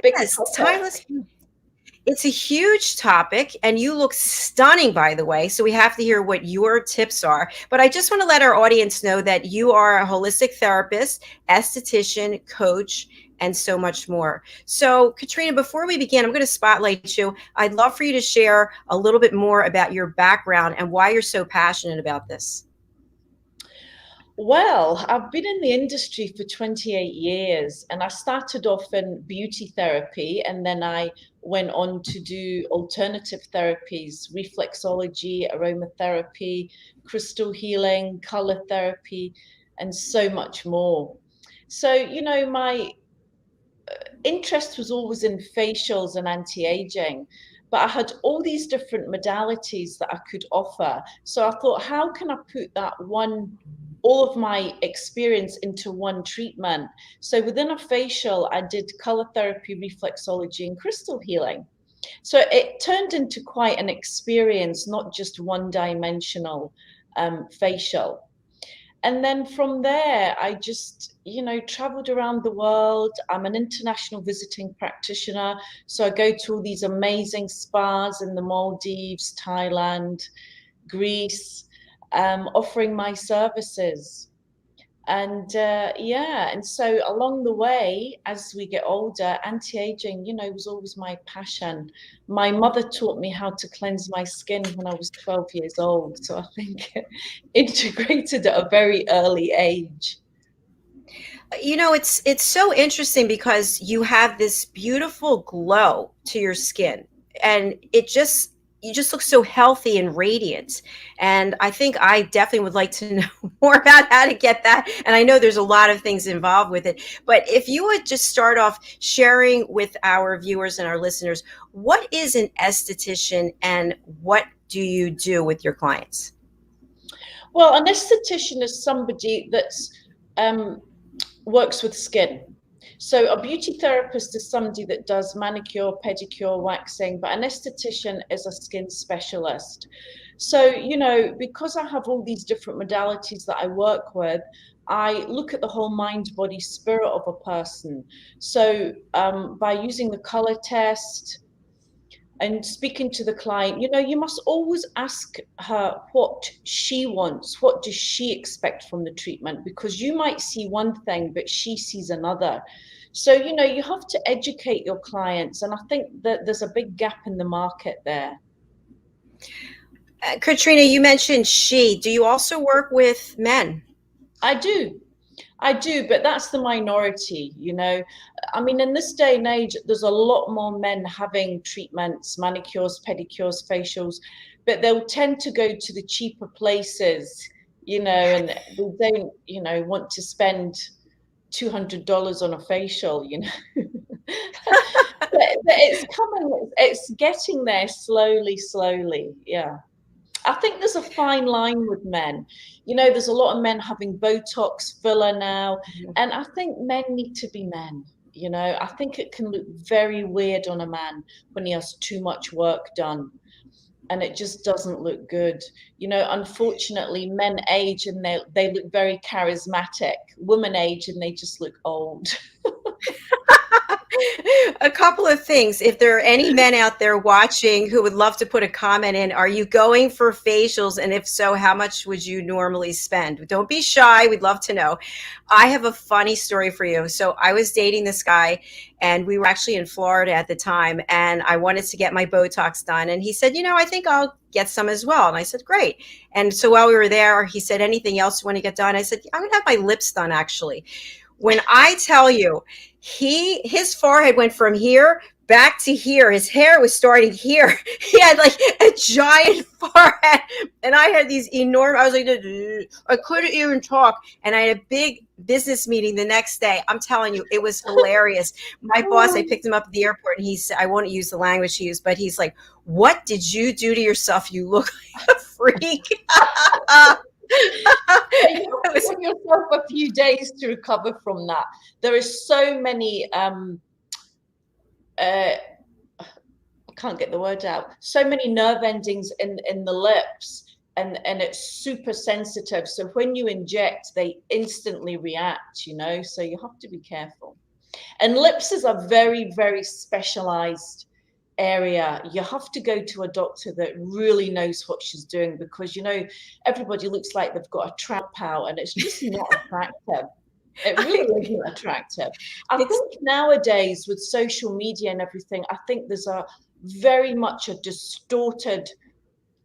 Big Yes, topic. timeless. It's a huge topic, and you look stunning, by the way. So we have to hear what your tips are. But I just want to let our audience know that you are a holistic therapist, esthetician, coach, and so much more. So, Katrina, before we begin, I'm going to spotlight you. I'd love for you to share a little bit more about your background and why you're so passionate about this. Well, I've been in the industry for 28 years and I started off in beauty therapy and then I went on to do alternative therapies, reflexology, aromatherapy, crystal healing, color therapy, and so much more. So, my interest was always in facials and anti-aging, but I had all these different modalities that I could offer. So I thought, how can I put all of my experience into one treatment? So within a facial, I did color therapy, reflexology, and crystal healing. So it turned into quite an experience, not just one-dimensional facial. And then from there, I just, traveled around the world. I'm an international visiting practitioner. So I go to all these amazing spas in the Maldives, Thailand, Greece, offering my services. And yeah, and so along the way, as we get older, anti-aging, was always my passion. My mother taught me how to cleanse my skin when I was 12 years old. So I think integrated at a very early age. It's so interesting because you have this beautiful glow to your skin, and you just look so healthy and radiant. And I think I definitely would like to know more about how to get that. And I know there's a lot of things involved with it, but if you would just start off sharing with our viewers and our listeners, what is an esthetician and what do you do with your clients? Well, an esthetician is somebody that's um, works with skin. So a beauty therapist is somebody that does manicure, pedicure, waxing, but an esthetician is a skin specialist. So, because I have all these different modalities that I work with, I look at the whole mind, body, spirit of a person. So, by using the color test, and speaking to the client, you must always ask her what she wants. What does she expect from the treatment? Because you might see one thing, but she sees another. So, you have to educate your clients. And I think that there's a big gap in the market there. Katrina, you mentioned she. Do you also work with men? I do. I do, but that's the minority. I mean, in this day and age, there's a lot more men having treatments, manicures, pedicures, facials, but they'll tend to go to the cheaper places, and they don't, want to spend $200 on a facial. But it's coming, it's getting there slowly, slowly. Yeah. I think there's a fine line with men. There's a lot of men having Botox filler now, and I think men need to be men. I think it can look very weird on a man when he has too much work done, and it just doesn't look good. Unfortunately, men age and they look very charismatic. Women age and they just look old. A couple of things. If there are any men out there watching who would love to put a comment in, are you going for facials? And if so, how much would you normally spend? Don't be shy. We'd love to know. I have a funny story for you. So I was dating this guy and we were actually in Florida at the time and I wanted to get my Botox done. And he said, I think I'll get some as well. And I said, great. And so while we were there, he said, anything else you want to get done? I said, I'm going to have my lips done actually. When I tell you, his forehead went from here back to here. His hair was starting here. He had like a giant forehead, and I had these enormous. I was like, I couldn't even talk, and I had a big business meeting the next day. I'm telling you, it was hilarious. My boss, I picked him up at the airport, and he said, I won't use the language he used, but he's like, "What did you do to yourself? You look like a freak." You have to give yourself a few days to recover from that. There is so many I can't get the word out. So many nerve endings in the lips, and it's super sensitive. So when you inject, they instantly react. So you have to be careful. And lips is a very, very specialized area. You have to go to a doctor that really knows what she's doing, because, everybody looks like they've got a trap out, and it's just not attractive. It really isn't attractive. I think nowadays with social media and everything, I think there's a very much a distorted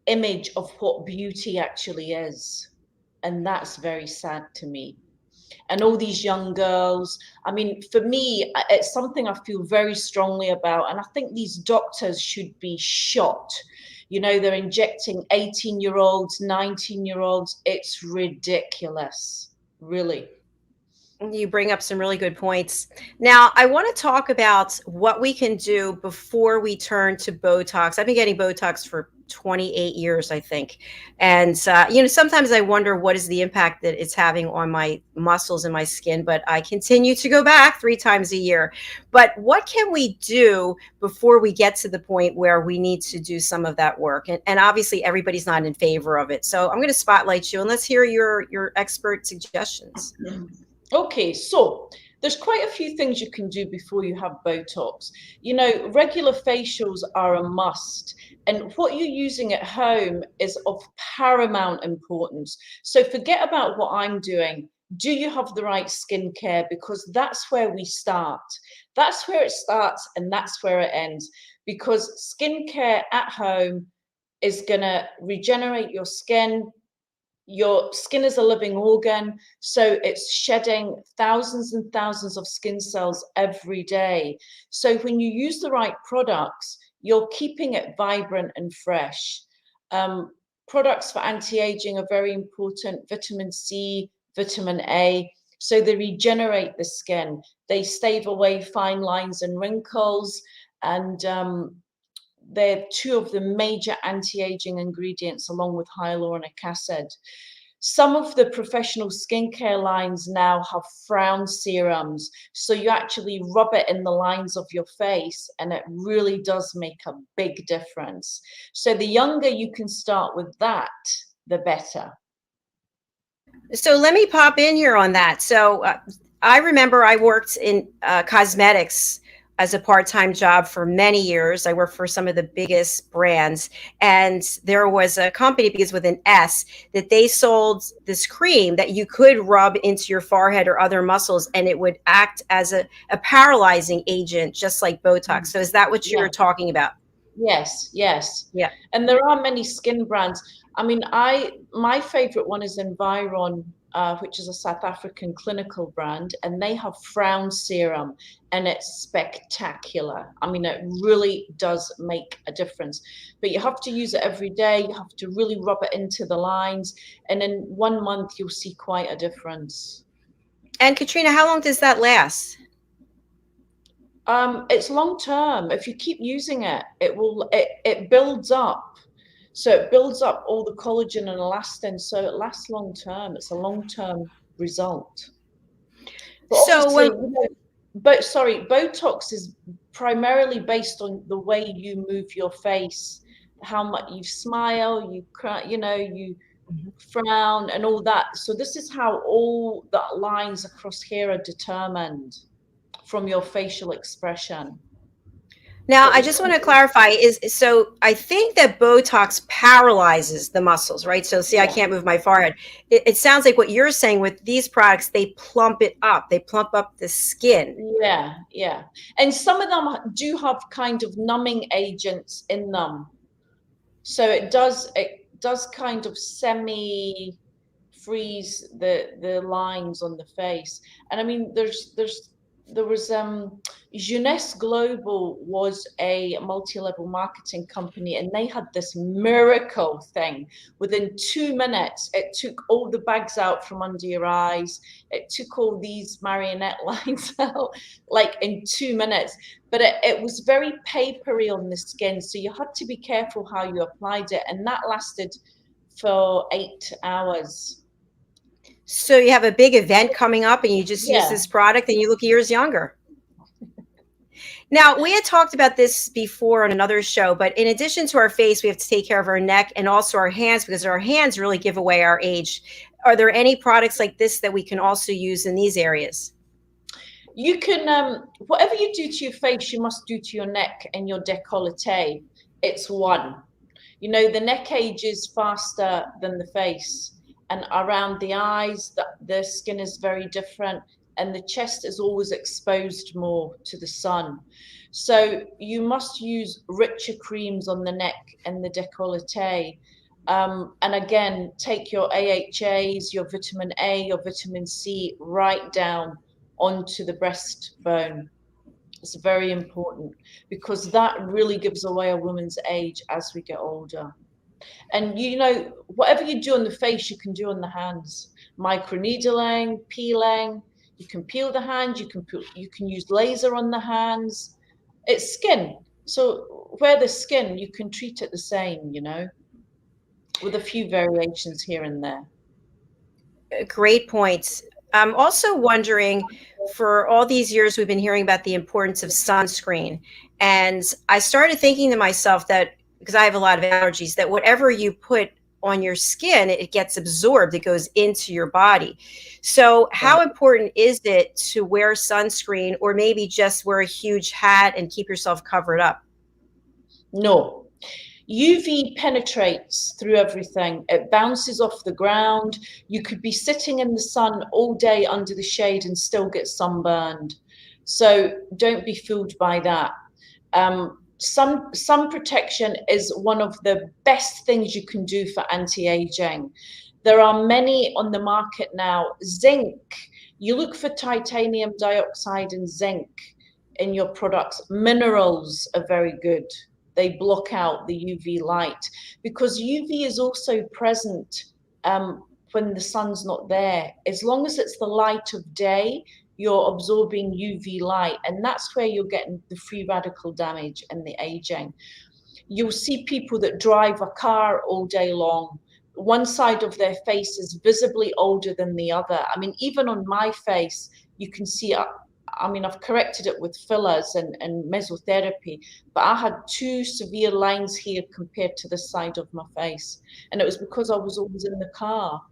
image of what beauty actually is. And that's very sad to me. And all these young girls, I mean, for me, it's something I feel very strongly about. And I think these doctors should be shot. They're injecting 18-year-olds, 19-year-olds. It's ridiculous, really. You bring up some really good points. Now, I want to talk about what we can do before we turn to Botox. I've been getting Botox for 28 years, I think. And, sometimes I wonder what is the impact that it's having on my muscles and my skin, but I continue to go back 3 times a year. But what can we do before we get to the point where we need to do some of that work? And obviously, everybody's not in favor of it. So I'm going to spotlight you and let's hear your expert suggestions. Okay, so there's quite a few things you can do before you have Botox. Regular facials are a must, and what you're using at home is of paramount importance. So forget about what I'm doing. Do you have the right skincare? Because that's where we start. That's where it starts, and that's where it ends. Because skincare at home is going to regenerate your skin. Your skin is a living organ, so it's shedding thousands and thousands of skin cells every day. So when you use the right products, you're keeping it vibrant and fresh. Products for anti-aging are very important: vitamin C, vitamin A. So they regenerate the skin. They stave away fine lines and wrinkles, and they're 2 of the major anti-aging ingredients, along with hyaluronic acid. Some of the professional skincare lines now have frown serums. So you actually rub it in the lines of your face, and it really does make a big difference. So the younger you can start with that, the better. So let me pop in here on that. So I remember I worked in cosmetics as a part-time job for many years. I worked for some of the biggest brands, and there was a company, because with an S, that they sold this cream that you could rub into your forehead or other muscles, and it would act as a paralyzing agent, just like Botox. So is that what you're talking about? Yes, yes. Yeah. And there are many skin brands. I mean, my favorite one is Environ, which is a South African clinical brand, and they have frown serum, and it's spectacular. I mean, it really does make a difference. But you have to use it every day. You have to really rub it into the lines, and in 1 month you'll see quite a difference. And Katrina, how long does that last? It's long term. If you keep using it, it builds up. So it builds up all the collagen and elastin, so it lasts long term. It's a long term result. But So Botox is primarily based on the way you move your face, how much you smile, you cry, you frown, and all that. So this is how all the lines across here are determined, from your facial expression. now, I just want to clarify so I think that Botox paralyzes the muscles, right? So see, I can't move my forehead. It sounds like what you're saying with these products, they plump it up. They plump up the skin. Yeah, yeah. And some of them do have kind of numbing agents in them. So it does kind of semi freeze the lines on the face. And I mean, there was Jeunesse Global was a multi-level marketing company, and they had this miracle thing. Within 2 minutes, it took all the bags out from under your eyes. It took all these marionette lines out, like in 2 minutes. But it was very papery on the skin, so you had to be careful how you applied it, and that lasted for 8 hours. So you have a big event coming up and you just use this product and you look years younger. Now, we had talked about this before on another show, but in addition to our face, we have to take care of our neck and also our hands, because our hands really give away our age. Are there any products like this that we can also use in these areas? You can, whatever you do to your face, you must do to your neck and your décolleté. It's one. You know, the neck ages faster than the face, and around the eyes, the skin is very different, and the chest is always exposed more to the sun. So you must use richer creams on the neck and the décolleté. And again, take your AHAs, your vitamin A, your vitamin C right down onto the breastbone. It's very important because that really gives away a woman's age as we get older. And you know, whatever you do on the face, you can do on the hands. Microneedling, peeling. You can peel the hand. You can use laser on the hands. It's skin. So where the skin, you can treat it the same, you know, with a few variations here and there. Great points. I'm also wondering, for all these years we've been hearing about the importance of sunscreen, and I started thinking to myself that, because I have a lot of allergies, that whatever you put on your skin, it gets absorbed, it goes into your body. So how important is it to wear sunscreen, or maybe just wear a huge hat and keep yourself covered up? No. UV penetrates through everything. It bounces off the ground. You could be sitting in the sun all day under the shade and still get sunburned. So don't be fooled by that. Sun protection is one of the best things you can do for anti-aging. There are many on the market now. Zinc. You look for titanium dioxide and zinc in your products. Minerals are very good. They block out the UV light because UV is also present when the sun's not there. As long as it's the light of day, you're absorbing UV light, and that's where you're getting the free radical damage and the aging. You'll see people that drive a car all day long. One side of their face is visibly older than the other. I mean, even on my face, you can see I mean, I've corrected it with fillers and mesotherapy, but I had two severe lines here compared to the side of my face. And it was because I was always in the car.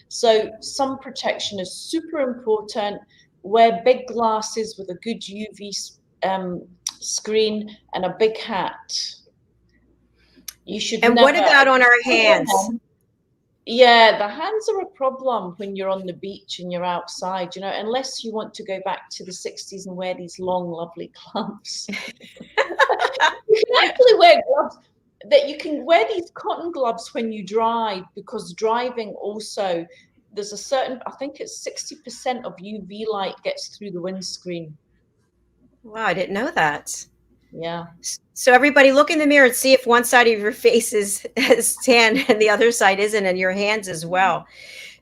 So sun protection is super important. Wear big glasses with a good UV screen and a big hat. You should And never. what about on our hands? Yeah, the hands are a problem when you're on the beach and you're outside, you know, unless you want to go back to the 60s and wear these long, lovely gloves. You can actually wear gloves that you can wear these cotton gloves when you drive, because driving also, there's a certain, I think it's 60% of UV light gets through the windscreen. Wow, I didn't know that. Yeah. So everybody look in the mirror and see if one side of your face is tan and the other side isn't, and your hands as well.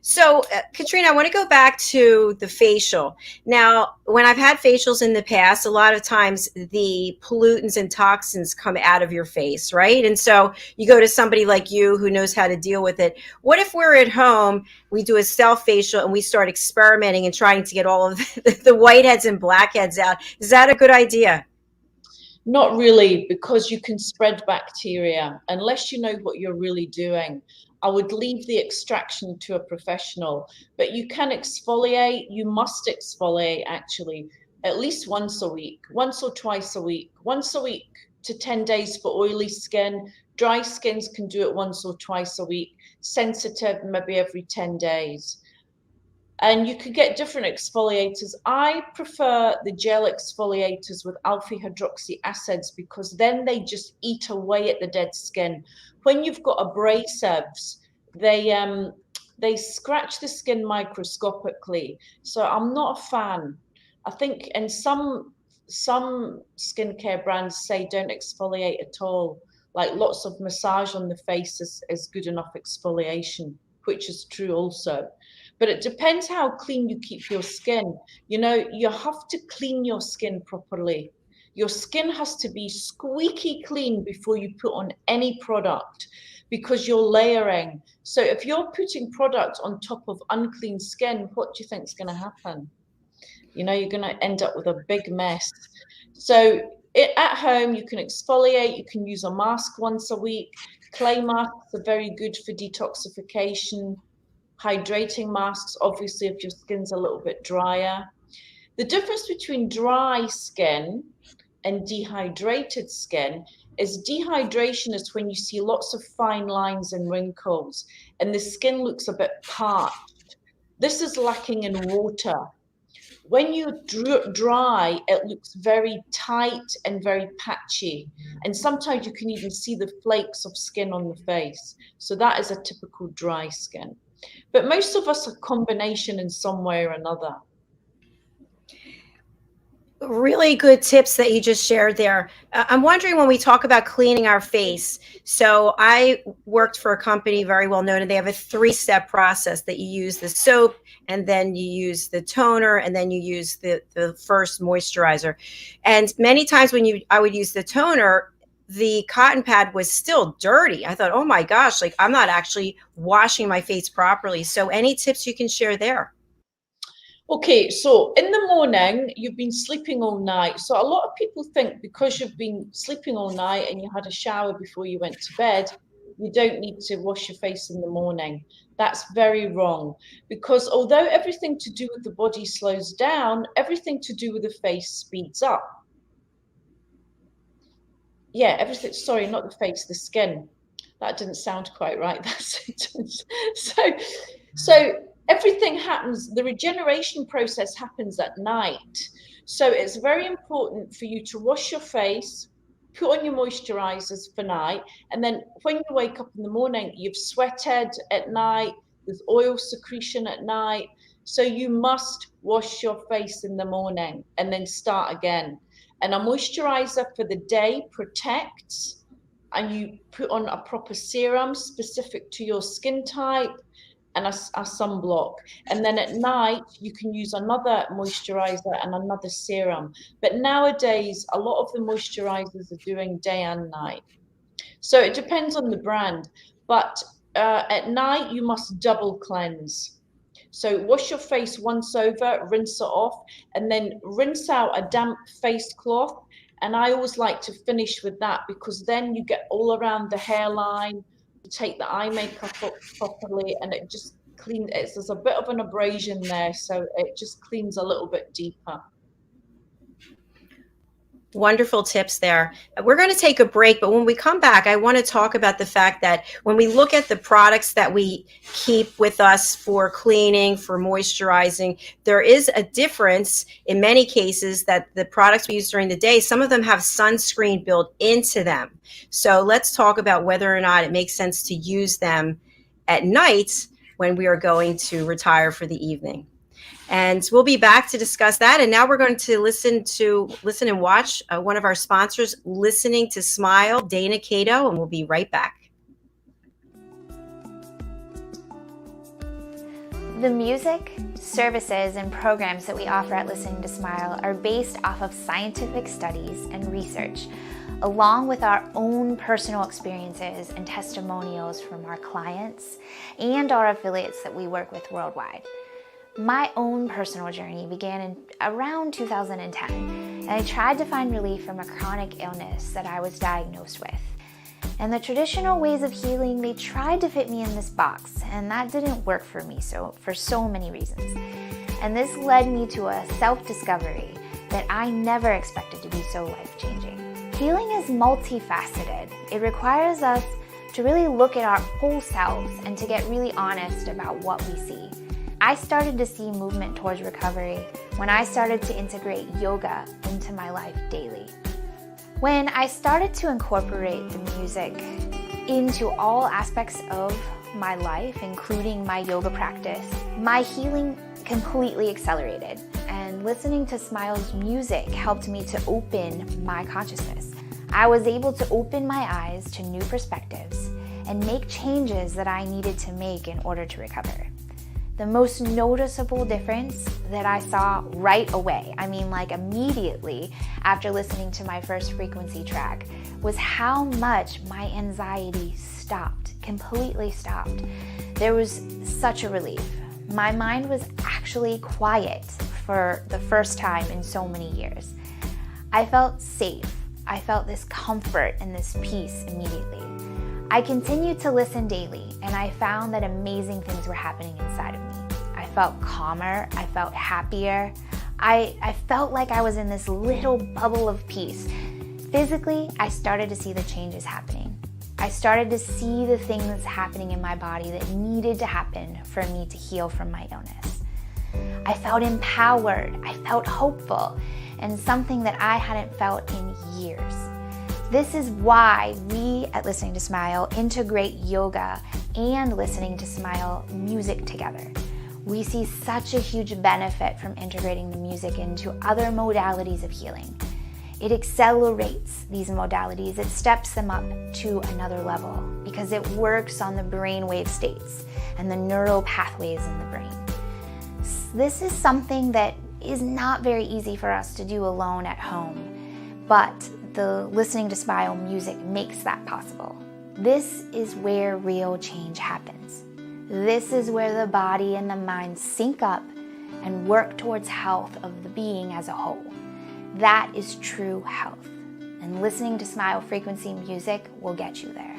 So, Katrina, I want to go back to the facial. Now, when I've had facials in the past, a lot of times the pollutants and toxins come out of your face, right? And so you go to somebody like you who knows how to deal with it. What if we're at home, we do a self facial, and we start experimenting and trying to get all of the whiteheads and blackheads out? Is that a good idea? Not really, because you can spread bacteria unless you know what you're really doing. I would leave the extraction to a professional, but you can exfoliate. You must exfoliate actually at least once a week, once or twice a week, once a week to 10 days for oily skin. Dry skins can do it once or twice a week. Sensitive, maybe every 10 days. And you could get different exfoliators. I prefer the gel exfoliators with alpha hydroxy acids because then they just eat away at the dead skin. When you've got abrasives, they scratch the skin microscopically. So I'm not a fan. I think, and some skincare brands say don't exfoliate at all. Like lots of massage on the face is good enough exfoliation, which is true also. But it depends how clean you keep your skin. You know, you have to clean your skin properly. Your skin has to be squeaky clean before you put on any product because you're layering. So if you're putting product on top of unclean skin, what do you think is going to happen? You know, you're going to end up with a big mess. So at home, you can exfoliate. You can use a mask once a week. Clay masks are very good for detoxification. Hydrating masks, obviously, if your skin's a little bit drier. The difference between dry skin and dehydrated skin is dehydration is when you see lots of fine lines and wrinkles and the skin looks a bit parched. This is lacking in water. When you dry, it looks very tight and very patchy. And sometimes you can even see the flakes of skin on the face. So that is a typical dry skin. But most of us are a combination in some way or another. Really good tips that you just shared there. I'm wondering, when we talk about cleaning our face, so I worked for a company very well known, and they have a 3-step process that you use the soap, and then you use the toner, and then you use the first moisturizer. And many times when I would use the toner, the cotton pad was still dirty. I thought, oh my gosh, like I'm not actually washing my face properly. So any tips you can share there? Okay, so in the morning, you've been sleeping all night. So a lot of people think because you've been sleeping all night and you had a shower before you went to bed, you don't need to wash your face in the morning. That's very wrong, because although everything to do with the body slows down, everything to do with the face speeds up. Yeah, everything, sorry, not the face, the skin. That didn't sound quite right, that sentence. So everything happens, the regeneration process happens at night. So it's very important for you to wash your face, put on your moisturizers for night, and then when you wake up in the morning, you've sweated at night, there's oil secretion at night. So you must wash your face in the morning and then start again. And a moisturizer for the day protects, and you put on a proper serum specific to your skin type and a sunblock. And then at night, you can use another moisturizer and another serum. But nowadays, a lot of the moisturizers are doing day and night. So it depends on the brand. But at night, you must double cleanse. So wash your face once over, rinse it off, and then rinse out a damp face cloth. And I always like to finish with that, because then you get all around the hairline, you take the eye makeup up properly, and it just cleans. There's a bit of an abrasion there, so it just cleans a little bit deeper. Wonderful tips there. We're going to take a break, but when we come back, I want to talk about the fact that when we look at the products that we keep with us for cleaning, for moisturizing, there is a difference in many cases that the products we use during the day, some of them have sunscreen built into them. So let's talk about whether or not it makes sense to use them at night when we are going to retire for the evening. And we'll be back to discuss that. And now we're going to listen and watch one of our sponsors, Listening to Smile, Dana Cato, and we'll be right back. The music, services, and programs that we offer at Listening to Smile are based off of scientific studies and research, along with our own personal experiences and testimonials from our clients and our affiliates that we work with worldwide. My own personal journey began in around 2010, and I tried to find relief from a chronic illness that I was diagnosed with. And the traditional ways of healing, they tried to fit me in this box, and that didn't work for me for so many reasons. And this led me to a self-discovery that I never expected to be so life-changing. Healing is multifaceted. It requires us to really look at our whole selves and to get really honest about what we see. I started to see movement towards recovery when I started to integrate yoga into my life daily. When I started to incorporate the music into all aspects of my life, including my yoga practice, my healing completely accelerated. And listening to Smile's music helped me to open my consciousness. I was able to open my eyes to new perspectives and make changes that I needed to make in order to recover. The most noticeable difference that I saw right away, like immediately after listening to my first frequency track, was how much my anxiety stopped, completely stopped. There was such a relief. My mind was actually quiet for the first time in so many years. I felt safe. I felt this comfort and this peace immediately. I continued to listen daily, and I found that amazing things were happening inside of me. I felt calmer, I felt happier, I felt like I was in this little bubble of peace. Physically, I started to see the changes happening. I started to see the things happening in my body that needed to happen for me to heal from my illness. I felt empowered, I felt hopeful, and something that I hadn't felt in years. This is why we at Listening to Smile integrate yoga and Listening to Smile music together. We see such a huge benefit from integrating the music into other modalities of healing. It accelerates these modalities, it steps them up to another level because it works on the brainwave states and the neural pathways in the brain. This is something that is not very easy for us to do alone at home, but the Listening to Smile music makes that possible. This is where real change happens. This is where the body and the mind sync up and work towards health of the being as a whole. That is true health, and Listening to Smile frequency music will get you there.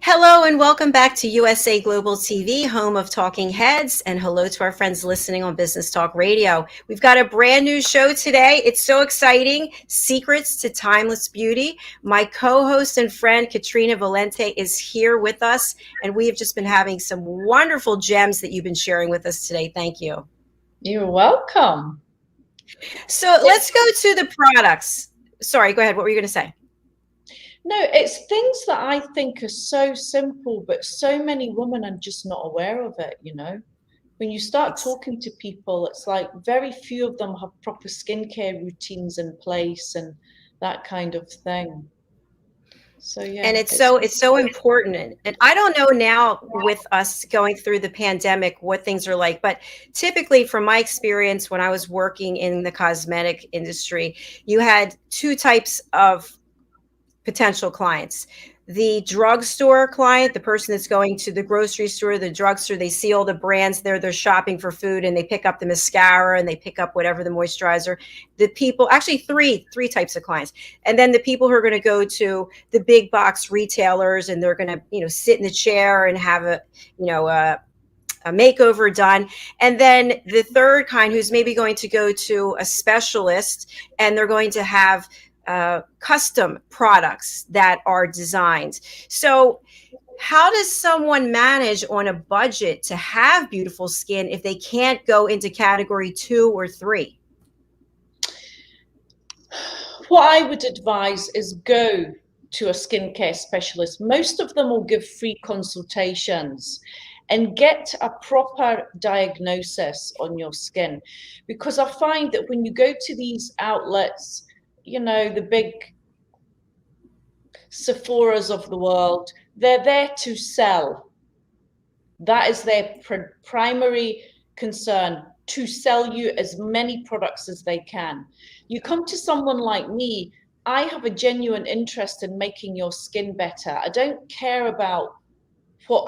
Hello and welcome back to USA Global TV, home of Talking Heads, and hello to our friends listening on Business Talk Radio. We've got a brand new show today. It's so exciting. Secrets to Timeless Beauty. My co-host and friend Katrina Valente is here with us, and we have just been having some wonderful gems that you've been sharing with us today. Thank you. You're welcome. So let's go to the products. Sorry, go ahead. What were you going to say? No, it's things that I think are so simple, but so many women are just not aware of it, you know. When you start talking to people, it's like very few of them have proper skincare routines in place and that kind of thing. So yeah. And it's so important. And I don't know now with us going through the pandemic what things are like, but typically from my experience when I was working in the cosmetic industry, you had two types of potential clients. The drugstore client, the person that's going to the grocery store, the drugstore, they see all the brands there, they're shopping for food and they pick up the mascara and they pick up whatever the moisturizer. The people, actually three types of clients. And then the people who are going to go to the big box retailers and they're going to, sit in the chair and have a makeover done. And then the third kind who's maybe going to go to a specialist and they're going to have custom products that are designed. So how does someone manage on a budget to have beautiful skin if they can't go into category 2 or 3? What I would advise is go to a skincare specialist. Most of them will give free consultations and get a proper diagnosis on your skin. Because I find that when you go to these outlets, the big Sephoras of the world, they're there to sell. That is their primary concern, to sell you as many products as they can. You come to someone like me, I have a genuine interest in making your skin better. I don't care about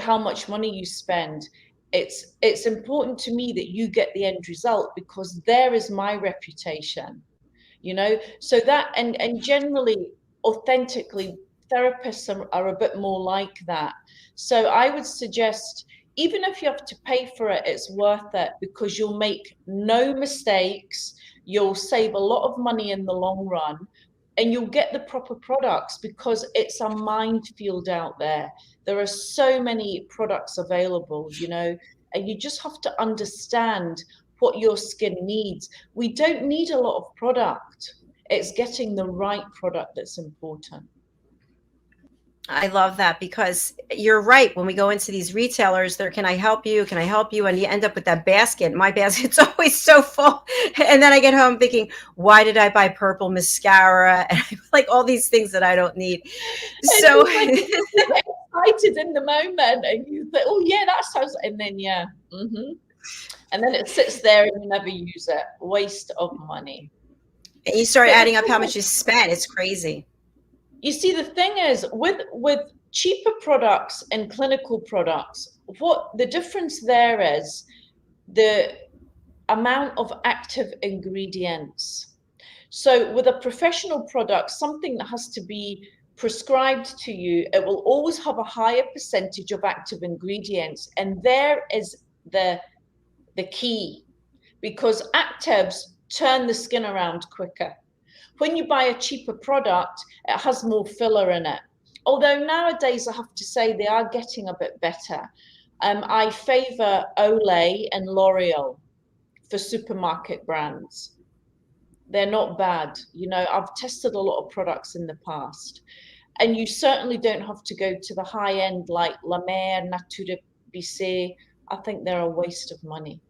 how much money you spend. It's important to me that you get the end result, because there is my reputation. So that, and generally, authentically, therapists are a bit more like that. So I would suggest, even if you have to pay for it, it's worth it, because you'll make no mistakes, you'll save a lot of money in the long run, and you'll get the proper products, because it's a minefield out there. There are so many products available, and you just have to understand what your skin needs. We don't need a lot of product. It's getting the right product that's important. I love that, because you're right. When we go into these retailers, there, can I help you? Can I help you? And you end up with that basket. My basket's always so full. And then I get home thinking, why did I buy purple mascara? And like all these things that I don't need. So Excited in the moment, and you think, oh yeah, that sounds, and then and then it sits there and you never use it. Waste of money. And you start adding up how much you spent. It's crazy. You see, the thing is, with cheaper products and clinical products, what the difference there is, the amount of active ingredients. So with a professional product, something that has to be prescribed to you, it will always have a higher percentage of active ingredients. And there is the key, because actives turn the skin around quicker. When you buy a cheaper product, it has more filler in it. Although nowadays, I have to say, they are getting a bit better. I favor Olay and L'Oreal for supermarket brands. They're not bad. You know, I've tested a lot of products in the past. And you certainly don't have to go to the high end like La Mer, Natura Bissé. I think they're a waste of money.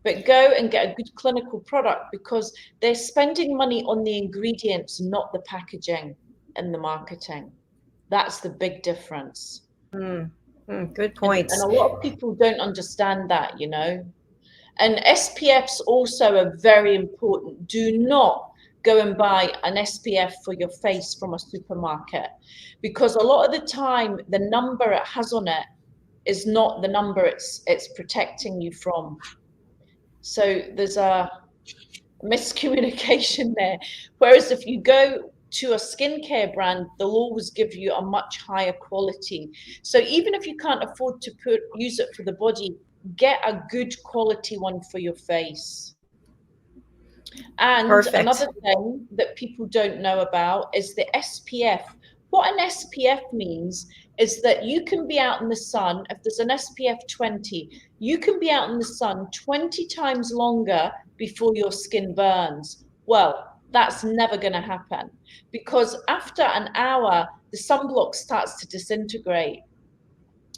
But go and get a good clinical product, because they're spending money on the ingredients, not the packaging and the marketing. That's the big difference. Good point. And a lot of people don't understand that, you know. And SPFs also are very important. Do not go and buy an SPF for your face from a supermarket, because a lot of the time the number it has on it is not the number it's protecting you from. So there's a miscommunication there. Whereas if you go to a skincare brand, they'll always give you a much higher quality. So even if you can't afford to use it for the body, get a good quality one for your face. And Perfect. Another thing that people don't know about is the SPF. What an SPF means is that you can be out in the sun. If there's an SPF 20, you can be out in the sun 20 times longer before your skin burns. Well, that's never going to happen, because after an hour, the sunblock starts to disintegrate.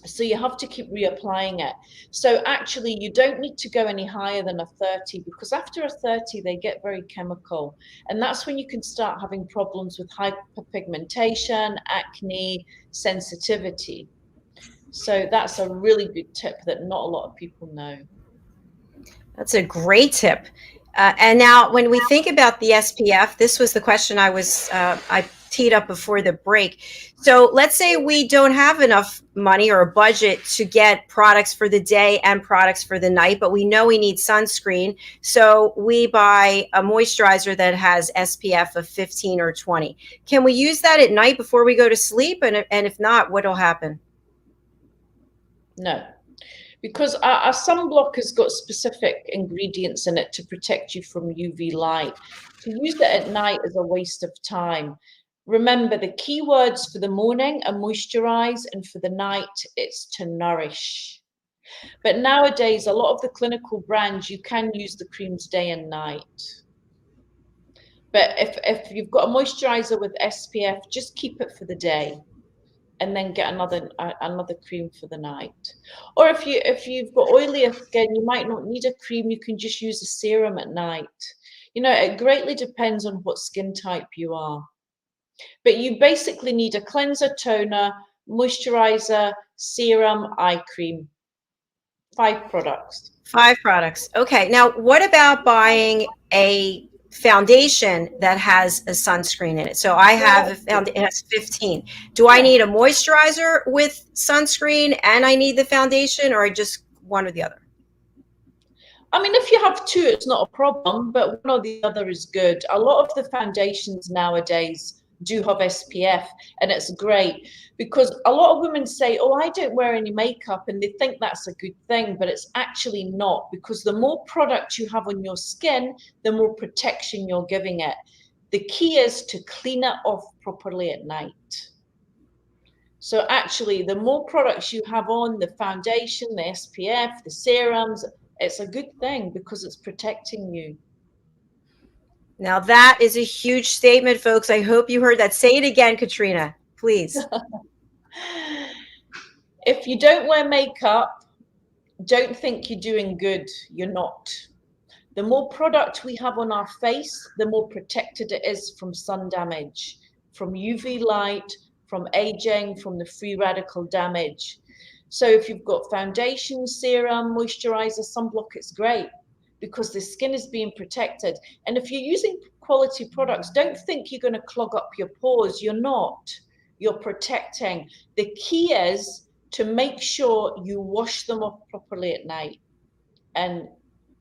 So you have to keep reapplying it. So actually, you don't need to go any higher than a 30, because after a 30, they get very chemical. And that's when you can start having problems with hyperpigmentation, acne, sensitivity. So that's a really good tip that not a lot of people know. That's a great tip. And now when we think about the SPF, this was the question I teed up before the break. So let's say we don't have enough money or a budget to get products for the day and products for the night, but we know we need sunscreen. So we buy a moisturizer that has SPF of 15 or 20. Can we use that at night before we go to sleep? And if not, what will happen? No. Because our sunblock has got specific ingredients in it to protect you from UV light. To use it at night is a waste of time. Remember, the key words for the morning are moisturize, and for the night, it's to nourish. But nowadays, a lot of the clinical brands, you can use the creams day and night. But if you've got a moisturizer with SPF, just keep it for the day, and then get another cream for the night. Or if you've got oilier skin, you might not need a cream. You can just use a serum at night. You know, it greatly depends on what skin type you are. But you basically need a cleanser, toner, moisturizer, serum, eye cream. 5 products. 5 products. Okay. Now, what about buying a foundation that has a sunscreen in it? So I have it has 15. Do I need a moisturizer with sunscreen and I need the foundation, or just one or the other? I mean, if you have 2, it's not a problem, but one or the other is good. A lot of the foundations nowadays do have SPF, and it's great, because a lot of women say, oh, I don't wear any makeup, and they think that's a good thing, but it's actually not, because the more product you have on your skin, the more protection you're giving it. The key is to clean it off properly at night. So actually, the more products you have on, the foundation, the SPF, the serums, it's a good thing, because it's protecting you. Now that is a huge statement, folks. I hope you heard that. Say it again, Katrina, please. If you don't wear makeup, don't think you're doing good. You're not. The more product we have on our face, the more protected it is from sun damage, from UV light, from aging, from the free radical damage. So if you've got foundation, serum, moisturizer, sunblock, it's great because the skin is being protected. And if you're using quality products, don't think you're going to clog up your pores. You're not. You're protecting. The key is to make sure you wash them off properly at night. And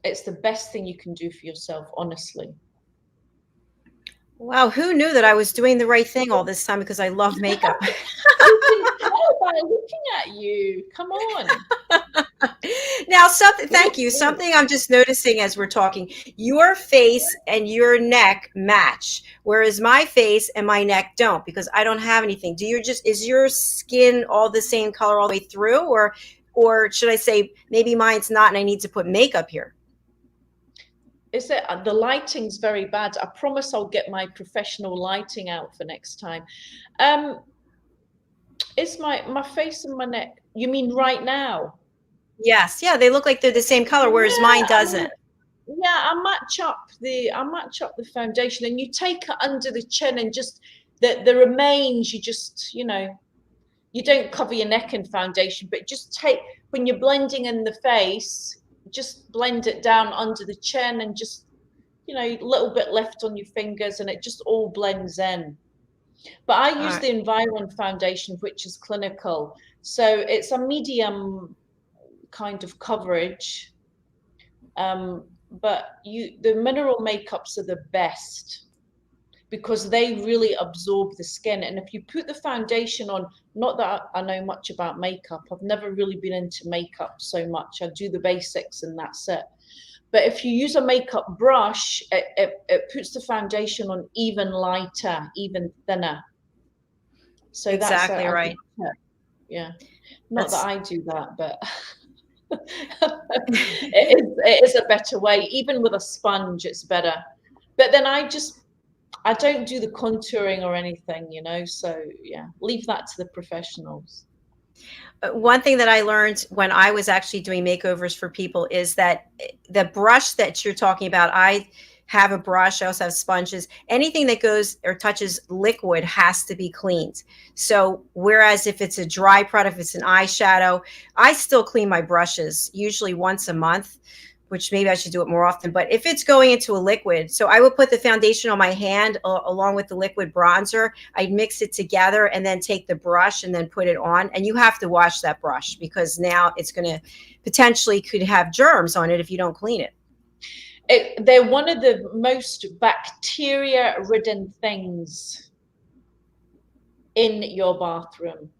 it's the best thing you can do for yourself, honestly. Wow, who knew that I was doing the right thing all this time because I love makeup? You can tell by looking at you. Come on. Now, thank you. Something I'm just noticing as we're talking, your face and your neck match, whereas my face and my neck don't because I don't have anything. Is your skin all the same color all the way through? Or should I say maybe mine's not and I need to put makeup here? Is it the lighting's very bad? I promise I'll get my professional lighting out for next time. Is my face and my neck, you mean right now? Yes, yeah, they look like they're the same color, whereas mine doesn't. Yeah, I match up the foundation, and you take it under the chin, and just the remains, you just, you don't cover your neck in foundation, but just when you're blending in the face, just blend it down under the chin, and just, a little bit left on your fingers, and it just all blends in. But I use the Environ foundation, which is clinical, so it's a medium kind of coverage, but the mineral makeups are the best because they really absorb the skin. And if you put the foundation on, not that I know much about makeup, I've never really been into makeup so much, I do the basics and that's it. But if you use a makeup brush, it puts the foundation on even lighter, even thinner. So exactly right. Yeah, not that I do that, but it is a better way. Even with a sponge, it's better. But then I don't do the contouring or anything, so yeah, leave that to the professionals. One thing that I learned when I was actually doing makeovers for people is that the brush that you're talking about, I have a brush, I also have sponges. Anything that goes or touches liquid has to be cleaned. So whereas if it's a dry product, if it's an eyeshadow, I still clean my brushes usually once a month, which maybe I should do it more often. But if it's going into a liquid, so I would put the foundation on my hand along with the liquid bronzer. I'd mix it together and then take the brush and then put it on. And you have to wash that brush because now it's going to potentially could have germs on it if you don't clean it. They're one of the most bacteria-ridden things in your bathroom.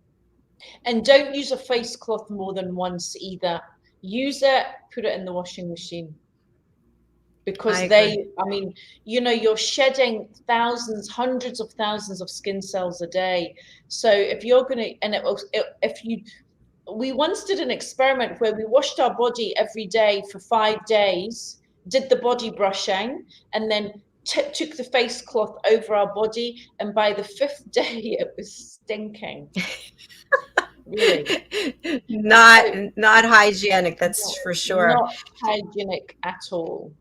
And don't use a face cloth more than once either. Use it, put it in the washing machine. Because you're shedding thousands, hundreds of thousands of skin cells a day. So if you're going to, we once did an experiment where we washed our body every day for 5 days, did the body brushing, and then took the face cloth over our body, and by the 5th day it was stinking. Really. Not hygienic, that's for sure. Not hygienic at all.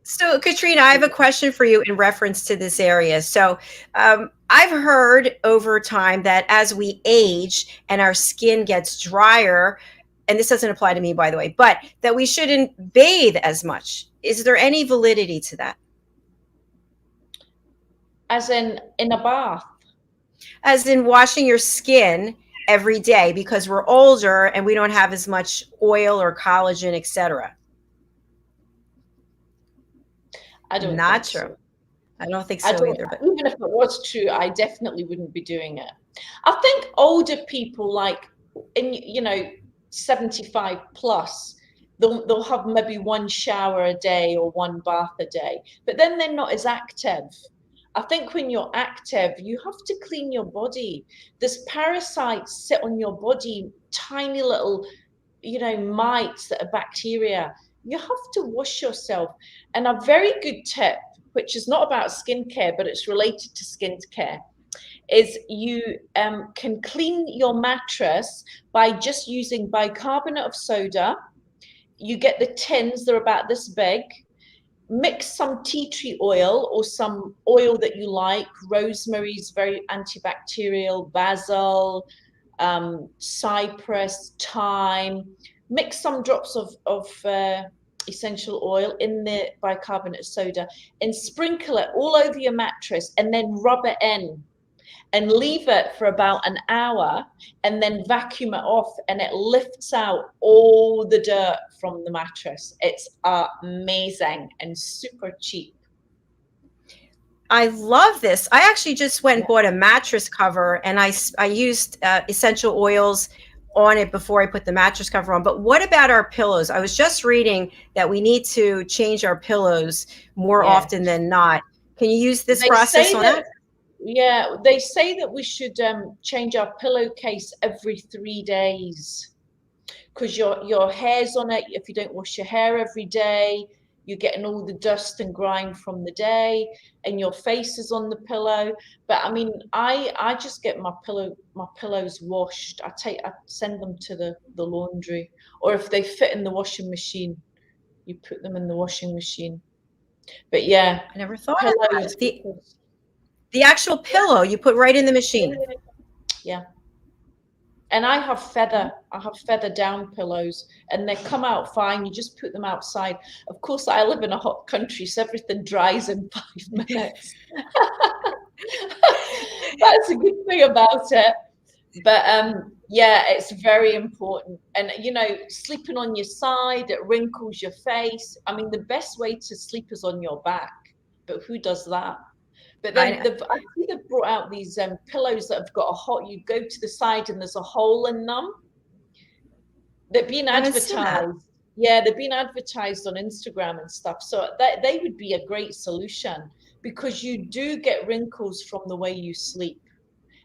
So Katrina, I have a question for you in reference to this area. So I've heard over time that as we age and our skin gets drier, and this doesn't apply to me, by the way, but that we shouldn't bathe as much. Is there any validity to that? As in a bath? As in washing your skin every day because we're older and we don't have as much oil or collagen, etc. I don't Not think true. So. I don't think so either. But even if it was true, I definitely wouldn't be doing it. I think older people, like, 75 plus, they'll have maybe one shower a day or one bath a day, but then they're not as active. I think when you're active, you have to clean your body. There's parasites sit on your body, tiny little, mites that are bacteria. You have to wash yourself. And a very good tip which is not about skincare, but it's related to skincare, is you can clean your mattress by just using bicarbonate of soda. You get the tins, they're about this big. Mix some tea tree oil or some oil that you like. Rosemary is very antibacterial, basil, cypress, thyme. Mix some drops of essential oil in the bicarbonate soda and sprinkle it all over your mattress, and then rub it in and leave it for about an hour, and then vacuum it off, and it lifts out all the dirt from the mattress. It's amazing and super cheap. I love this. I actually just went and bought a mattress cover, and I used essential oils on it before I put the mattress cover on. But what about our pillows? I was just reading that we need to change our pillows more often than not. Can you use this process on that? Yeah, they say that we should change our pillowcase every 3 days, because your hair's on it. If you don't wash your hair every day, you're getting all the dust and grime from the day, and your face is on the pillow. But I mean, I just get my pillows washed. I send them to the laundry, or if they fit in the washing machine, you put them in the washing machine. But yeah, I never thought of that. The actual pillow you put right in the machine. Yeah. And I have feather down pillows, and they come out fine. You just put them outside. Of course, I live in a hot country, so everything dries in 5 minutes. That's a good thing about it. But yeah, it's very important. And you know, sleeping on your side, it wrinkles your face. I mean, the best way to sleep is on your back, but who does that? But then I see they've brought out these pillows that have got you go to the side and there's a hole in them. They're being advertised. Yeah, they're being advertised on Instagram and stuff. So they would be a great solution, because you do get wrinkles from the way you sleep,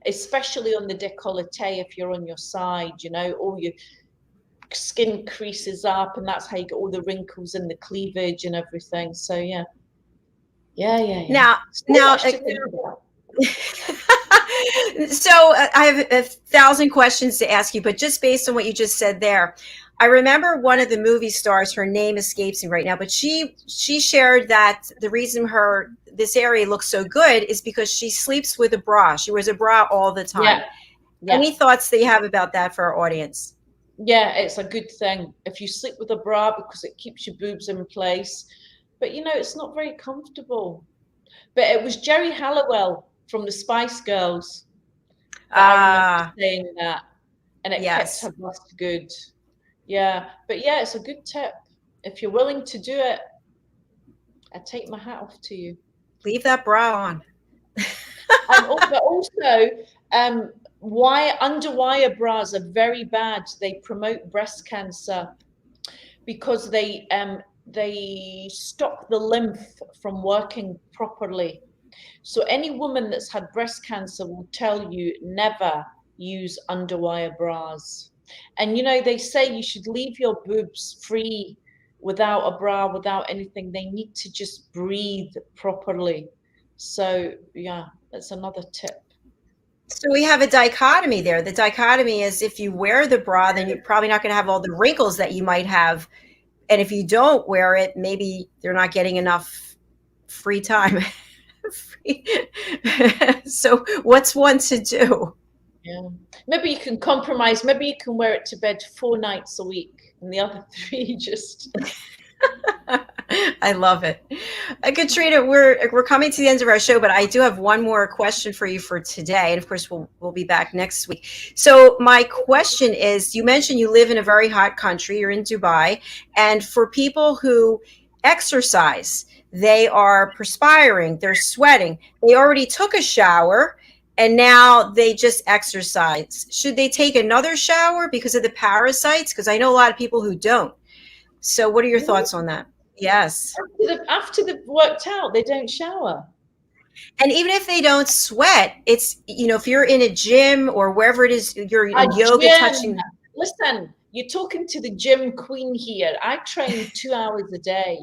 especially on the décolleté if you're on your side, you know, all your skin creases up, and that's how you get all the wrinkles in the cleavage and everything. So yeah. Now, so I have 1,000 questions to ask you, but just based on what you just said there, I remember one of the movie stars, her name escapes me right now, but she shared that the reason this area looks so good is because she sleeps with a bra. She wears a bra all the time. Yeah. Any thoughts that you have about that for our audience? Yeah, it's a good thing if you sleep with a bra, because it keeps your boobs in place. But, you know, it's not very comfortable. But it was Jerry Halliwell from the Spice Girls that I remember saying that. And it kept her bust good. Yeah. But, yeah, it's a good tip. If you're willing to do it, I take my hat off to you. Leave that bra on. But also, underwire bras are very bad. They promote breast cancer, because they stop the lymph from working properly. So any woman that's had breast cancer will tell you never use underwire bras. And you know, they say you should leave your boobs free without a bra, without anything. They need to just breathe properly. So yeah, that's another tip. So we have a dichotomy there. The dichotomy is, if you wear the bra, then you're probably not going to have all the wrinkles that you might have. And if you don't wear it, maybe they're not getting enough free time. So what's one to do? Yeah, maybe you can compromise. Maybe you can wear it to bed 4 nights a week, and the other 3 just. I love it. Katrina, we're coming to the end of our show, but I do have one more question for you for today. And of course, we'll be back next week. So my question is, you mentioned you live in a very hot country. You're in Dubai. And for people who exercise, they are perspiring, they're sweating, they already took a shower, and now they just exercise. Should they take another shower because of the parasites? Because I know a lot of people who don't. So what are your thoughts on that? Yes. After they've worked out, they don't shower. And even if they don't sweat, it's, you know, if you're in a gym or wherever it is, you're in yoga touching. Listen, you're talking to the gym queen here. I train 2 hours a day.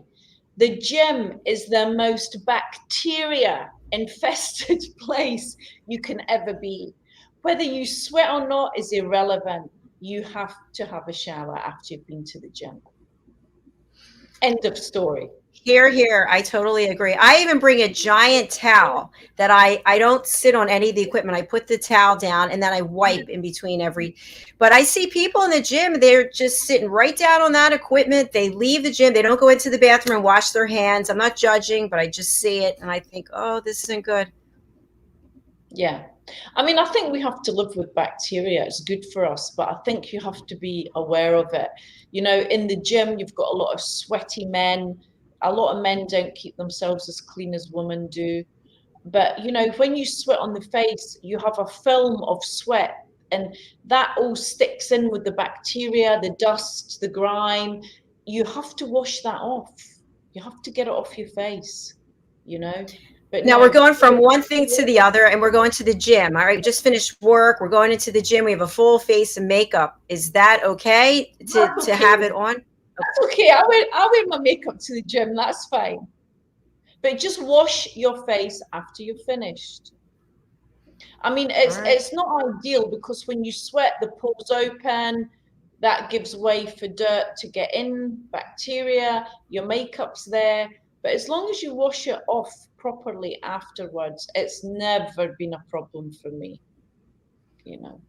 The gym is the most bacteria infested place you can ever be. Whether you sweat or not is irrelevant. You have to have a shower after you've been to the gym. End of story. Here, here. I totally agree. I even bring a giant towel that I don't sit on any of the equipment. I put the towel down and then I wipe in between every, but I see people in the gym, they're just sitting right down on that equipment. They leave the gym. They don't go into the bathroom and wash their hands. I'm not judging, but I just see it and I think, oh, this isn't good. Yeah. I mean, I think we have to live with bacteria. It's good for us, but I think you have to be aware of it. You know, in the gym, you've got a lot of sweaty men. A lot of men don't keep themselves as clean as women do. But, you know, when you sweat on the face, you have a film of sweat, and that all sticks in with the bacteria, the dust, the grime. You have to wash that off. You have to get it off your face, you know. But Now no, we're going from one thing to the other and we're going to the gym. All right. We just finished work. We're going into the gym. We have a full face of makeup. Is that okay to have it on? That's okay. I wear my makeup to the gym. That's fine. But just wash your face after you're finished. I mean, it's not ideal because when you sweat, the pores open. That gives way for dirt to get in, bacteria. Your makeup's there. But as long as you wash it off properly afterwards, it's never been a problem for me, you know.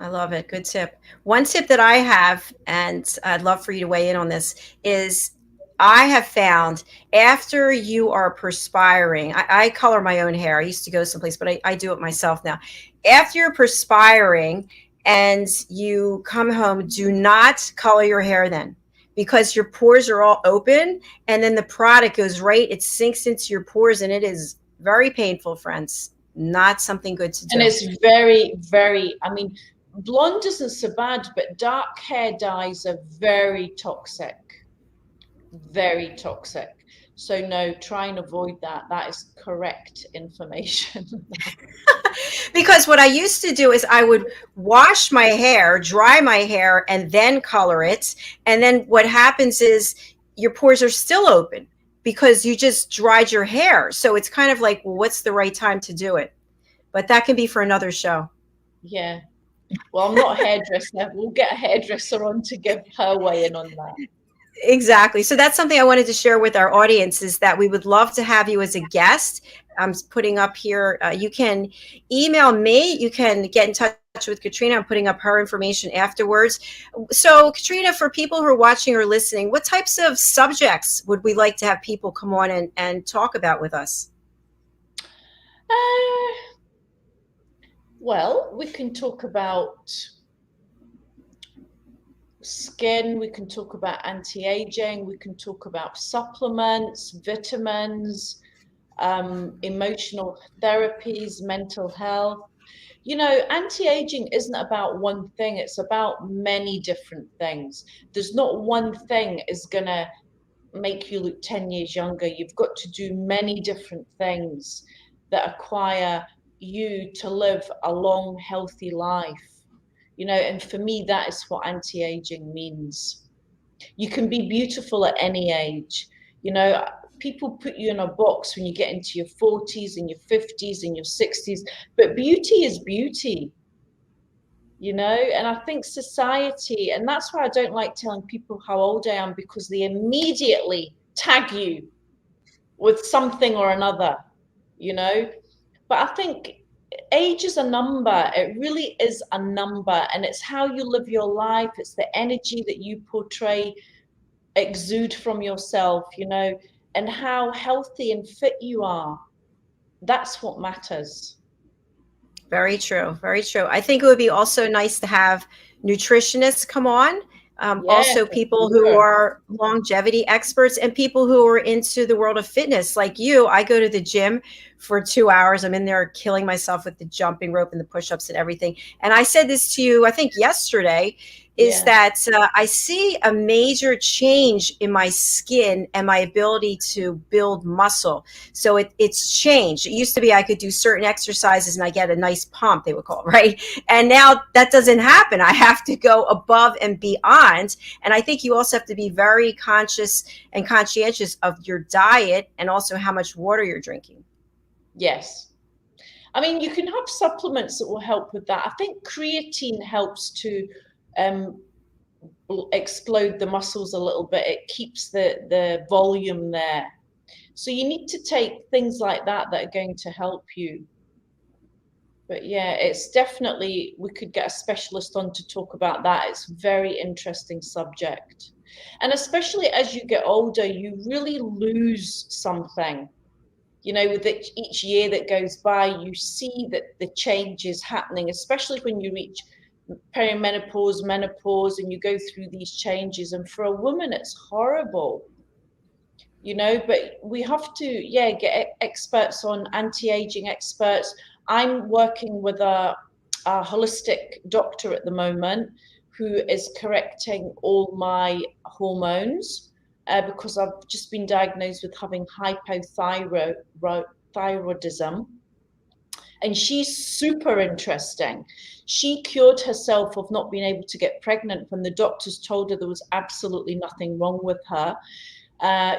I love it. Good tip. One tip that I have, and I'd love for you to weigh in on this, is I have found after you are perspiring, I color my own hair. I used to go someplace, but I do it myself now. After you're perspiring and you come home, do not color your hair then, because your pores are all open and then the product goes right, it sinks into your pores and it is very painful, friends. Not something good to do. And it's very, very, I mean, blonde isn't so bad, but dark hair dyes are very toxic. Very toxic. So no, try and avoid that. That is correct information. Because what I used to do is I would wash my hair, dry my hair, and then color it. And then what happens is your pores are still open because you just dried your hair. So it's kind of like, well, what's the right time to do it? But that can be for another show. Yeah. Well, I'm not a hairdresser. We'll get a hairdresser on to give her weigh in on that. Exactly. So that's something I wanted to share with our audience, is that we would love to have you as a guest. I'm putting up here, you can email me, you can get in touch with Katrina. I'm putting up her information afterwards. So Katrina, for people who are watching or listening, what types of subjects would we like to have people come on and talk about with us? Well, we can talk about skin, we can talk about anti-aging, we can talk about supplements, vitamins, emotional therapies, mental health. You know, anti-aging isn't about one thing, it's about many different things. There's not one thing is gonna make you look 10 years younger. You've got to do many different things that acquire you to live a long, healthy life. You know, and for me, that is what anti-aging means. You can be beautiful at any age. You know, people put you in a box when you get into your 40s and your 50s and your 60s, but beauty is beauty, you know. And I think society, and that's why I don't like telling people how old I am, because they immediately tag you with something or another, you know. But I think age is a number. It really is a number, and it's how you live your life. It's the energy that you portray, exude from yourself, you know, and how healthy and fit you are. That's what matters. Very true. Very true. I think it would be also nice to have nutritionists come on. Also people who are longevity experts and people who are into the world of fitness like you. I go to the gym for 2 hours. I'm in there killing myself with the jumping rope and the push-ups and everything. And I said this to you, I think yesterday, is Yeah. that I see a major change in my skin and my ability to build muscle. So it's changed. It used to be I could do certain exercises and I get a nice pump, they would call it, right? And now that doesn't happen. I have to go above and beyond. And I think you also have to be very conscious and conscientious of your diet and also how much water you're drinking. Yes. I mean, you can have supplements that will help with that. I think creatine helps to um, explode the muscles a little bit. It keeps the volume there. So you need to take things like that are going to help you. But yeah, it's definitely, we could get a specialist on to talk about that. It's a very interesting subject. And especially as you get older, you really lose something. You know, with each year that goes by, you see that the change is happening, especially when you reach perimenopause, menopause, and you go through these changes. And for a woman, it's horrible, you know, but we have to, yeah, get experts on, anti-aging experts. I'm working with a holistic doctor at the moment who is correcting all my hormones because I've just been diagnosed with having hypothyroidism. And she's super interesting. She cured herself of not being able to get pregnant when the doctors told her there was absolutely nothing wrong with her.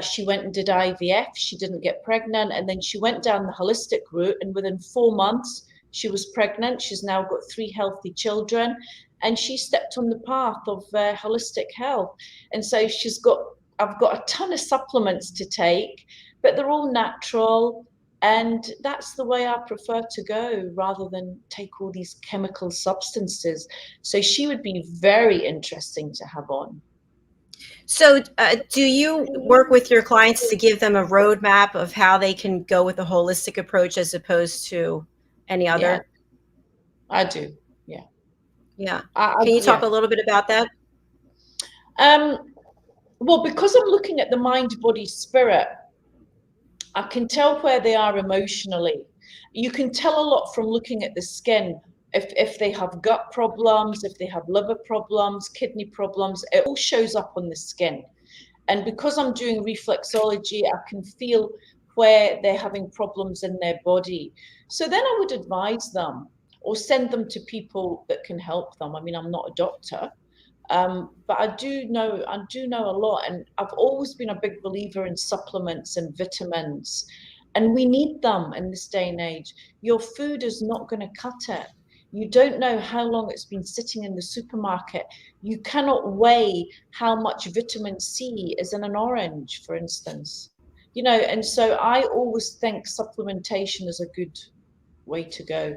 She went and did IVF. She didn't get pregnant. And then she went down the holistic route. And within 4 months, she was pregnant. She's now got 3 healthy children. And she stepped on the path of holistic health. And so I've got a ton of supplements to take, but they're all natural. And that's the way I prefer to go rather than take all these chemical substances. So she would be very interesting to have on. So do you work with your clients to give them a roadmap of how they can go with a holistic approach as opposed to any other? Yeah, I do. Yeah. Yeah. Can you talk a little bit about that? Well, because I'm looking at the mind, body, spirit, I can tell where they are emotionally. You can tell a lot from looking at the skin. If they have gut problems, if they have liver problems, kidney problems, it all shows up on the skin. And because I'm doing reflexology, I can feel where they're having problems in their body. So then I would advise them or send them to people that can help them. I mean, I'm not a doctor, but I do know a lot. And I've always been a big believer in supplements and vitamins. And we need them in this day and age. Your food is not going to cut it. You don't know how long it's been sitting in the supermarket. You cannot weigh how much vitamin C is in an orange, for instance. You know, and so I always think supplementation is a good way to go.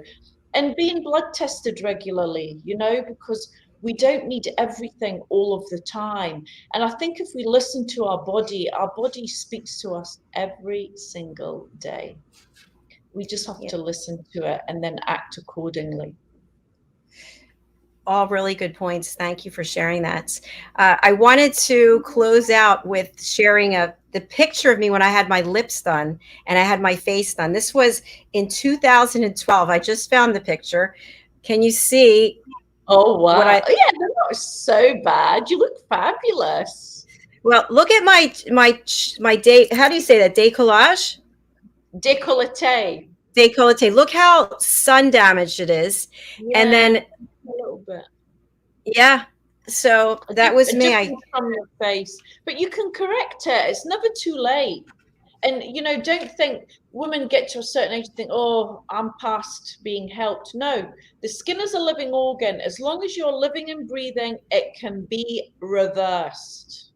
And being blood tested regularly, you know, because we don't need everything all of the time. And I think if we listen to our body speaks to us every single day. We just have to listen to it and then act accordingly. All really good points. Thank you for sharing that. I wanted to close out with sharing the picture of me when I had my lips done and I had my face done. This was in 2012. I just found the picture. Can you see? Oh, wow. Yeah, they're not so bad. You look fabulous. Well, look at my day. How do you say that? Décollage? Décolleté. Décolleté. Look how sun damaged it is. Yeah, and then a little bit. Yeah. So that was me. From your face, but you can correct it. It's never too late. And, you know, don't think women get to a certain age and think, oh, I'm past being helped. No, the skin is a living organ. As long as you're living and breathing, it can be reversed.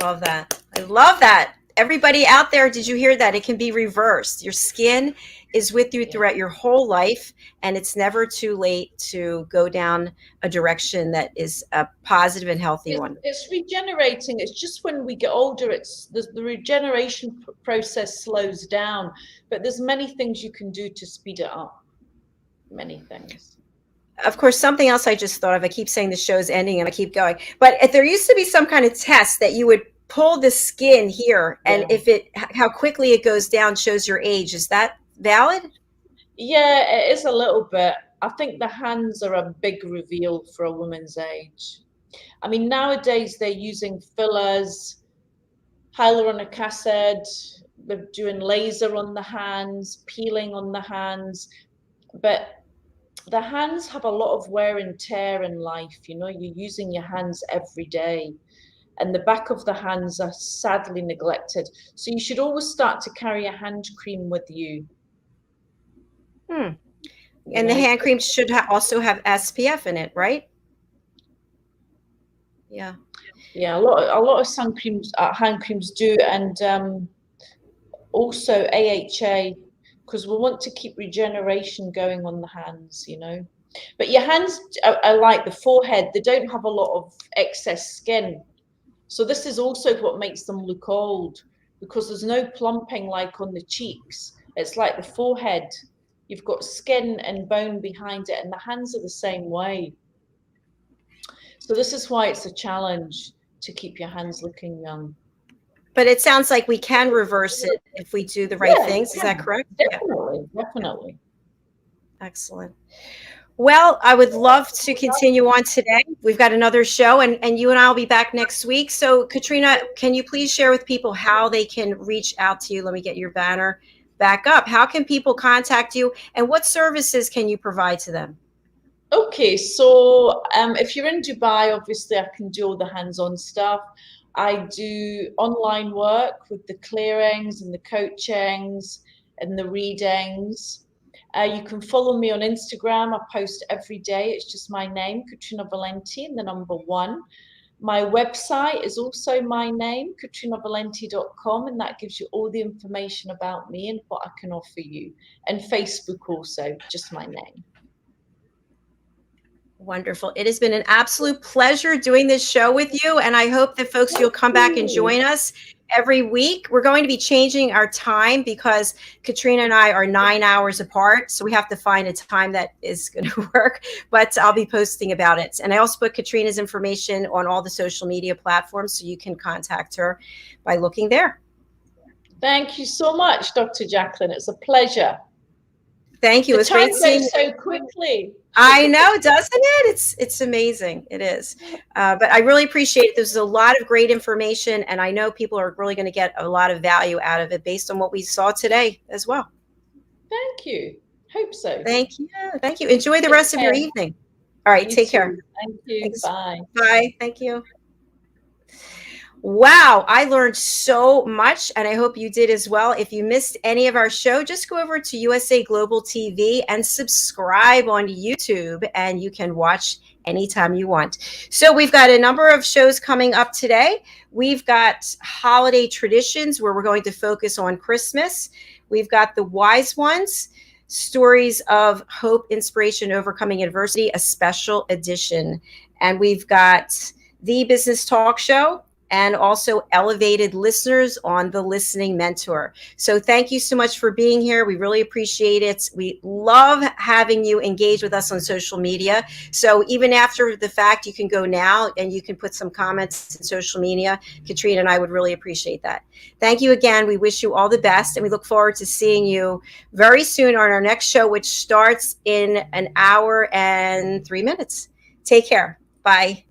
Love that. I love that. Everybody out there, did you hear that? It can be reversed. Your skin is with you throughout your whole life, and it's never too late to go down a direction that is a positive and healthy one. It's regenerating. It's just when we get older, the regeneration process slows down, but there's many things you can do to speed it up. Many things. Of course, something else I just thought of, I keep saying the show's ending and I keep going, but if there used to be some kind of test that you would pull the skin here, and how quickly it goes down shows your age. Is that valid? Yeah, it is a little bit. I think the hands are a big reveal for a woman's age. I mean, nowadays they're using fillers, hyaluronic acid, they're doing laser on the hands, peeling on the hands, but the hands have a lot of wear and tear in life. You know, you're using your hands every day, and the back of the hands are sadly neglected. So you should always start to carry a hand cream with you. And the hand cream should also have SPF in it, right? Yeah. Yeah, a lot of sun creams, hand creams do, and also AHA, because we want to keep regeneration going on the hands, you know. But your hands are like the forehead; they don't have a lot of excess skin, so this is also what makes them look old, because there's no plumping like on the cheeks. It's like the forehead. You've got skin and bone behind it, and the hands are the same way. So this is why it's a challenge to keep your hands looking young. But it sounds like we can reverse it if we do the right things. Is that correct? Definitely, definitely. Excellent. Well, I would love to continue on today. We've got another show, and you and I will be back next week. So, Katrina, can you please share with people how they can reach out to you? Let me get your banner back up. How can people contact you, and what services can you provide to them? Okay, so if you're in Dubai, obviously I can do all the hands-on stuff. I do online work with the clearings and the coachings and the readings. You can follow me on Instagram. I post every day. It's just my name, Katrina Valente, and the number 1. My website is also my name, katrinavalente.com, and that gives you all the information about me and what I can offer you. And Facebook also, just my name. Wonderful. It has been an absolute pleasure doing this show with you. And I hope that folks, you'll come back and join us every week. We're going to be changing our time because Katrina and I are 9 hours apart. So we have to find a time that is going to work, but I'll be posting about it. And I also put Katrina's information on all the social media platforms, so you can contact her by looking there. Thank you so much, Dr. Jacalyn. It's a pleasure. Thank you. It's great seeing you so quickly. I know, doesn't it? It's amazing. It is. But I really appreciate it. There's a lot of great information, and I know people are really going to get a lot of value out of it based on what we saw today as well. Thank you. Hope so. Thank you. Thank you. Enjoy the rest of your evening. All right. Take care. Thank you. Thanks. Bye. Bye. Thank you. Wow, I learned so much, and I hope you did as well. If you missed any of our show, just go over to USA Global TV and subscribe on YouTube, and you can watch anytime you want. So we've got a number of shows coming up today. We've got holiday traditions where we're going to focus on Christmas. We've got the wise ones, stories of hope, inspiration, overcoming adversity, a special edition. And we've got the business talk show, and also elevated listeners on the Listening Mentor. So thank you so much for being here. We really appreciate it. We love having you engage with us on social media. So even after the fact, you can go now and you can put some comments in social media. Katrina and I would really appreciate that. Thank you again. We wish you all the best, and we look forward to seeing you very soon on our next show, which starts in 1 hour and 3 minutes. Take care. Bye.